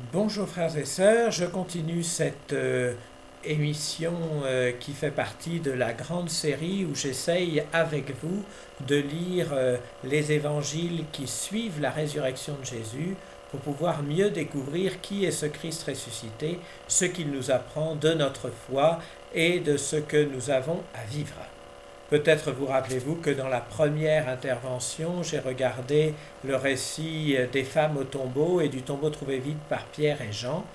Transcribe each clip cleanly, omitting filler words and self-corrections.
Bonjour frères et sœurs, je continue cette émission qui fait partie de la grande série où j'essaye avec vous de lire les évangiles qui suivent la résurrection de Jésus pour pouvoir mieux découvrir qui est ce Christ ressuscité, ce qu'il nous apprend de notre foi et de ce que nous avons à vivre. Peut-être vous rappelez-vous que dans la première intervention, j'ai regardé le récit des femmes au tombeau et du tombeau trouvé vide par Pierre et Jean,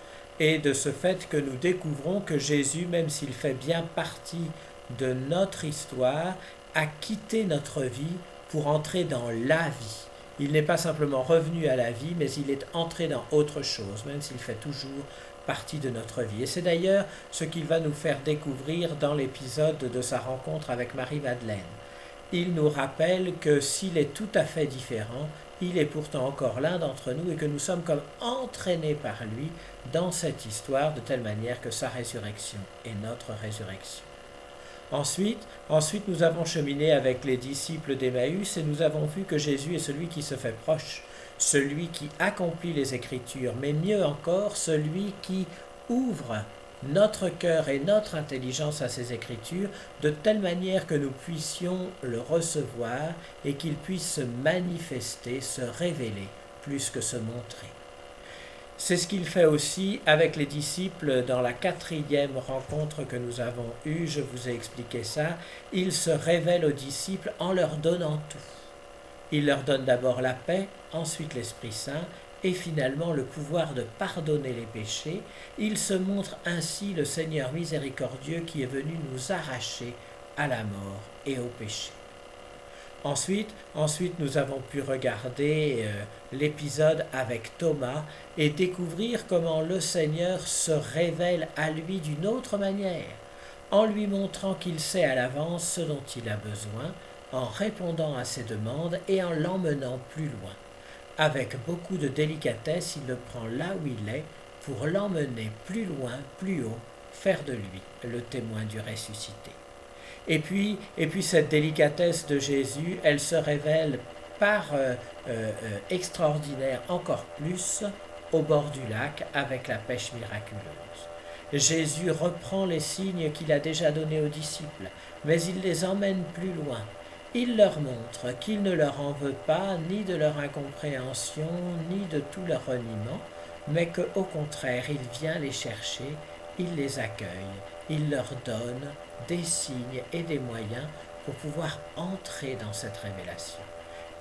et de ce fait que nous découvrons que Jésus, même s'il fait bien partie de notre histoire, a quitté notre vie pour entrer dans la vie. Il n'est pas simplement revenu à la vie, mais il est entré dans autre chose, même s'il fait toujours partie de notre vie. Et c'est d'ailleurs ce qu'il va nous faire découvrir dans l'épisode de sa rencontre avec Marie-Madeleine. Il nous rappelle que s'il est tout à fait différent, il est pourtant encore l'un d'entre nous et que nous sommes comme entraînés par lui dans cette histoire de telle manière que sa résurrection est notre résurrection. Ensuite, nous avons cheminé avec les disciples d'Emmaüs et nous avons vu que Jésus est celui qui se fait proche, celui qui accomplit les Écritures, mais mieux encore, celui qui ouvre notre cœur et notre intelligence à ces Écritures de telle manière que nous puissions le recevoir et qu'il puisse se manifester, se révéler, plus que se montrer. C'est ce qu'il fait aussi avec les disciples dans la 4e rencontre que nous avons eue, je vous ai expliqué ça. Il se révèle aux disciples en leur donnant tout. Il leur donne d'abord la paix, ensuite l'Esprit Saint et finalement le pouvoir de pardonner les péchés. Il se montre ainsi le Seigneur miséricordieux qui est venu nous arracher à la mort et au péché. Ensuite, nous avons pu regarder l'épisode avec Thomas et découvrir comment le Seigneur se révèle à lui d'une autre manière, en lui montrant qu'il sait à l'avance ce dont il a besoin, en répondant à ses demandes et en l'emmenant plus loin. Avec beaucoup de délicatesse, il le prend là où il est pour l'emmener plus loin, plus haut, faire de lui le témoin du ressuscité. Et puis cette délicatesse de Jésus, elle se révèle par extraordinaire encore plus au bord du lac avec la pêche miraculeuse. Jésus reprend les signes qu'il a déjà donnés aux disciples, mais il les emmène plus loin. Il leur montre qu'il ne leur en veut pas ni de leur incompréhension, ni de tout leur reniement, mais qu'au contraire, il vient les chercher, il les accueille, il leur donne des signes et des moyens pour pouvoir entrer dans cette révélation.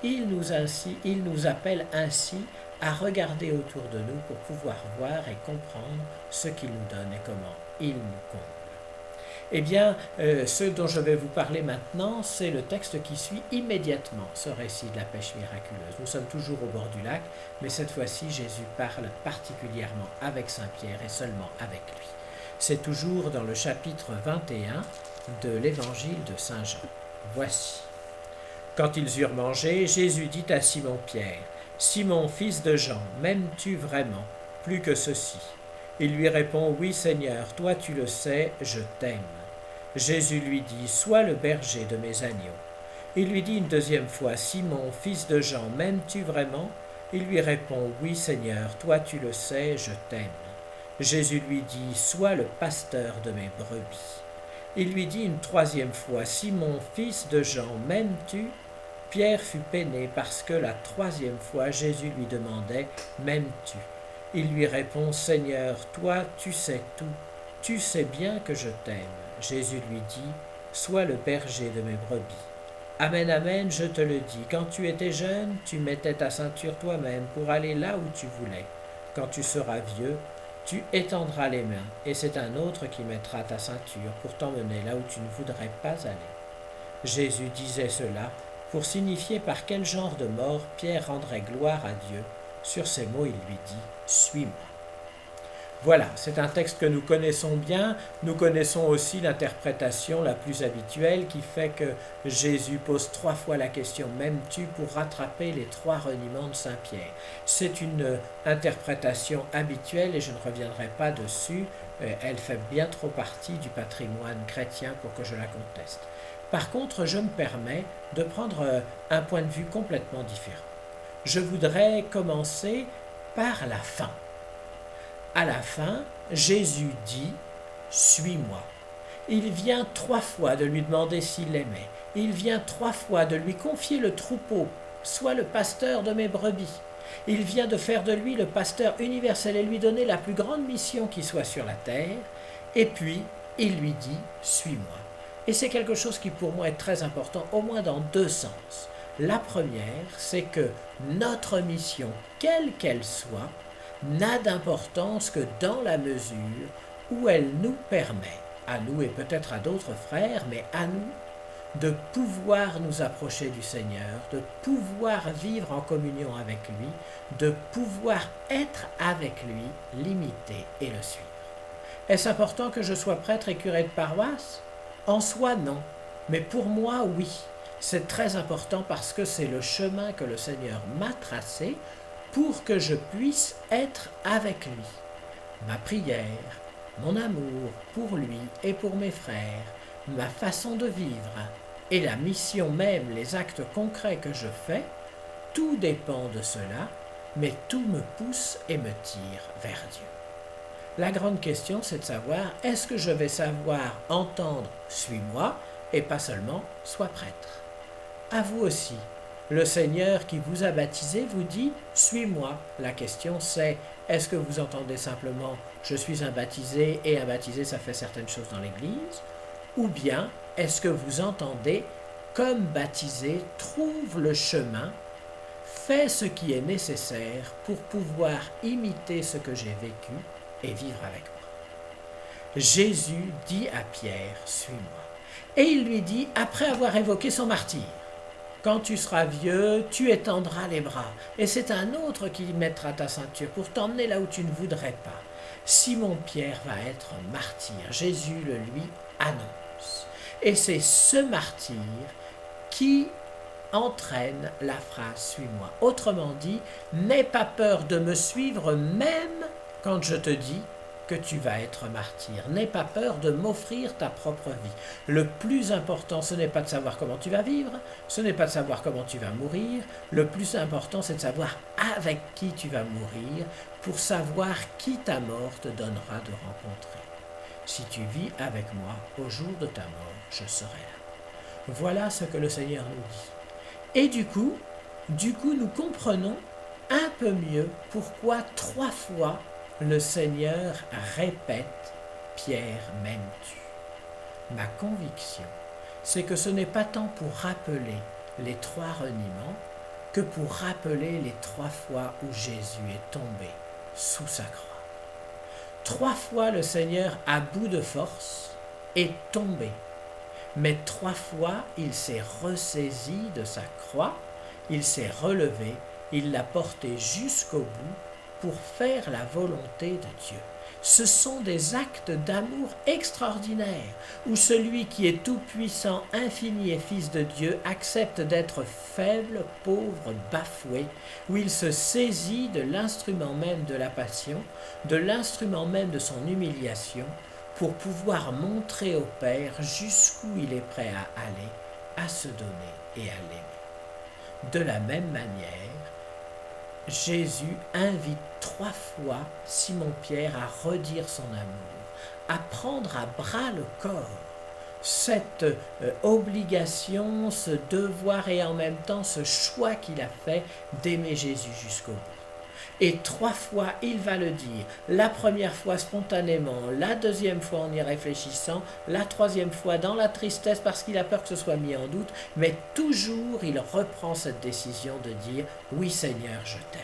Il nous appelle ainsi à regarder autour de nous pour pouvoir voir et comprendre ce qu'il nous donne et comment il nous comble. Eh bien, ce dont je vais vous parler maintenant, c'est le texte qui suit immédiatement ce récit de la pêche miraculeuse. Nous sommes toujours au bord du lac, mais cette fois-ci, Jésus parle particulièrement avec Saint Pierre et seulement avec lui. C'est toujours dans le chapitre 21 de l'évangile de Saint Jean. Voici. Quand ils eurent mangé, Jésus dit à Simon-Pierre, « Simon, fils de Jean, m'aimes-tu vraiment, plus que ceci ?» Il lui répond, « Oui, Seigneur, toi tu le sais, je t'aime. » Jésus lui dit, « Sois le berger de mes agneaux. » Il lui dit une deuxième fois, « Simon, fils de Jean, m'aimes-tu vraiment ?» Il lui répond, « Oui, Seigneur, toi tu le sais, je t'aime. » Jésus lui dit, « Sois le pasteur de mes brebis. » Il lui dit une troisième fois, « Simon, fils de Jean, m'aimes-tu » Pierre fut peiné parce que la troisième fois Jésus lui demandait, « M'aimes-tu » Il lui répond, « Seigneur, toi tu sais tout, tu sais bien que je t'aime. » Jésus lui dit, « Sois le berger de mes brebis. » Amen, amen, je te le dis, quand tu étais jeune, tu mettais ta ceinture toi-même pour aller là où tu voulais. Quand tu seras vieux, tu étendras les mains, et c'est un autre qui mettra ta ceinture pour t'emmener là où tu ne voudrais pas aller. Jésus disait cela pour signifier par quel genre de mort Pierre rendrait gloire à Dieu. Sur ces mots, il lui dit « Suis-moi ». Voilà, c'est un texte que nous connaissons bien. Nous connaissons aussi l'interprétation la plus habituelle qui fait que Jésus pose 3 fois la question « M'aimes-tu » pour rattraper les 3 reniements de Saint Pierre. C'est une interprétation habituelle et je ne reviendrai pas dessus. Elle fait bien trop partie du patrimoine chrétien pour que je la conteste. Par contre, je me permets de prendre un point de vue complètement différent. Je voudrais commencer par la fin. À la fin, Jésus dit « Suis-moi ». Il vient 3 fois de lui demander s'il l'aimait. Il vient 3 fois de lui confier le troupeau, soit le pasteur de mes brebis. Il vient de faire de lui le pasteur universel et lui donner la plus grande mission qui soit sur la terre. Et puis, il lui dit « Suis-moi ». Et c'est quelque chose qui pour moi est très important, au moins dans 2 sens. La première, c'est que notre mission, quelle qu'elle soit, n'a d'importance que dans la mesure où elle nous permet, à nous et peut-être à d'autres frères, mais à nous, de pouvoir nous approcher du Seigneur, de pouvoir vivre en communion avec lui, de pouvoir être avec lui, l'imiter et le suivre. Est-ce important que je sois prêtre et curé de paroisse? En soi, non. Mais pour moi, oui. C'est très important parce que c'est le chemin que le Seigneur m'a tracé pour que je puisse être avec lui. Ma prière, mon amour pour lui et pour mes frères, ma façon de vivre et la mission même, les actes concrets que je fais, tout dépend de cela, mais tout me pousse et me tire vers Dieu. La grande question, c'est de savoir, est-ce que je vais savoir entendre « suis-moi » et pas seulement « sois prêtre ». À vous aussi, le Seigneur qui vous a baptisé vous dit « suis-moi ». La question c'est, est-ce que vous entendez simplement « je suis un baptisé » et un baptisé ça fait certaines choses dans l'Église, ou bien est-ce que vous entendez « comme baptisé, trouve le chemin » fais ce qui est nécessaire pour pouvoir imiter ce que j'ai vécu et vivre avec moi. Jésus dit à Pierre, suis-moi. Et il lui dit, après avoir évoqué son martyre, quand tu seras vieux, tu étendras les bras, et c'est un autre qui mettra ta ceinture pour t'emmener là où tu ne voudrais pas. Simon-Pierre va être martyr. Jésus le lui annonce. Et c'est ce martyr qui entraîne la phrase « suis-moi ». Autrement dit, n'aie pas peur de me suivre même quand je te dis que tu vas être martyr. N'aie pas peur de m'offrir ta propre vie. Le plus important, ce n'est pas de savoir comment tu vas vivre, ce n'est pas de savoir comment tu vas mourir. Le plus important, c'est de savoir avec qui tu vas mourir pour savoir qui ta mort te donnera de rencontrer. Si tu vis avec moi, au jour de ta mort, je serai là. Voilà ce que le Seigneur nous dit. Et du coup, nous comprenons un peu mieux pourquoi 3 fois le Seigneur répète « Pierre, m'aimes-tu » Ma conviction, c'est que ce n'est pas tant pour rappeler les 3 reniements que pour rappeler les 3 fois où Jésus est tombé sous sa croix. 3 fois le Seigneur, à bout de force, est tombé. Mais 3 fois, il s'est ressaisi de sa croix, il s'est relevé, il l'a porté jusqu'au bout pour faire la volonté de Dieu. Ce sont des actes d'amour extraordinaires où celui qui est tout-puissant, infini et fils de Dieu accepte d'être faible, pauvre, bafoué, où il se saisit de l'instrument même de la passion, de l'instrument même de son humiliation, pour pouvoir montrer au Père jusqu'où il est prêt à aller, à se donner et à l'aimer. De la même manière, Jésus invite 3 fois Simon-Pierre à redire son amour, à prendre à bras le corps cette obligation, ce devoir et en même temps ce choix qu'il a fait d'aimer Jésus jusqu'au bout. Et 3 fois, il va le dire. La première fois spontanément, la deuxième fois en y réfléchissant, la 3e fois dans la tristesse parce qu'il a peur que ce soit mis en doute, mais toujours il reprend cette décision de dire « Oui Seigneur, je t'aime ».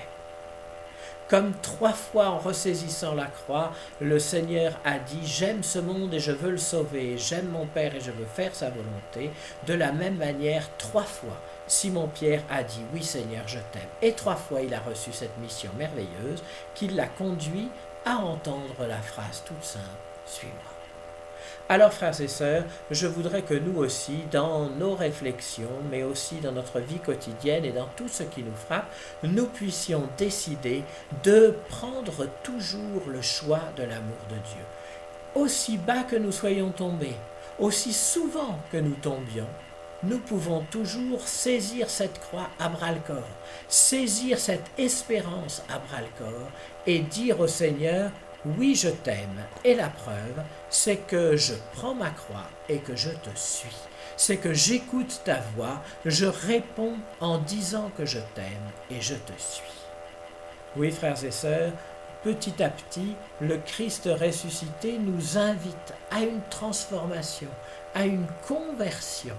Comme 3 fois en ressaisissant la croix, le Seigneur a dit « J'aime ce monde et je veux le sauver, j'aime mon Père et je veux faire sa volonté ». De la même manière, 3 fois, Simon-Pierre a dit « Oui Seigneur, je t'aime ». Et 3 fois, il a reçu cette mission merveilleuse qui l'a conduit à entendre la phrase toute simple « Suis-moi ». Alors, frères et sœurs, je voudrais que nous aussi, dans nos réflexions, mais aussi dans notre vie quotidienne et dans tout ce qui nous frappe, nous puissions décider de prendre toujours le choix de l'amour de Dieu. Aussi bas que nous soyons tombés, aussi souvent que nous tombions, nous pouvons toujours saisir cette croix à bras-le-corps, saisir cette espérance à bras-le-corps et dire au Seigneur « Oui, je t'aime. Et la preuve, c'est que je prends ma croix et que je te suis. C'est que j'écoute ta voix, je réponds en disant que je t'aime et je te suis. Oui, frères et sœurs, petit à petit, le Christ ressuscité nous invite à une transformation, à une conversion.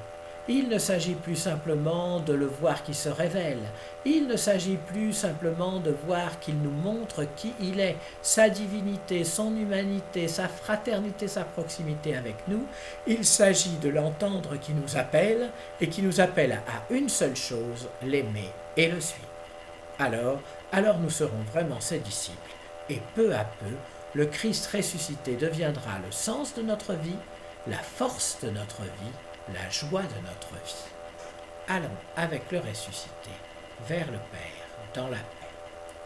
Il ne s'agit plus simplement de le voir qui se révèle, il ne s'agit plus simplement de voir qu'il nous montre qui il est, sa divinité, son humanité, sa fraternité, sa proximité avec nous. Il s'agit de l'entendre qui nous appelle et qui nous appelle à une seule chose, l'aimer et le suivre. Alors nous serons vraiment ses disciples, et peu à peu, le Christ ressuscité deviendra le sens de notre vie, la force de notre vie, la joie de notre vie. Allons avec le ressuscité vers le Père dans la paix.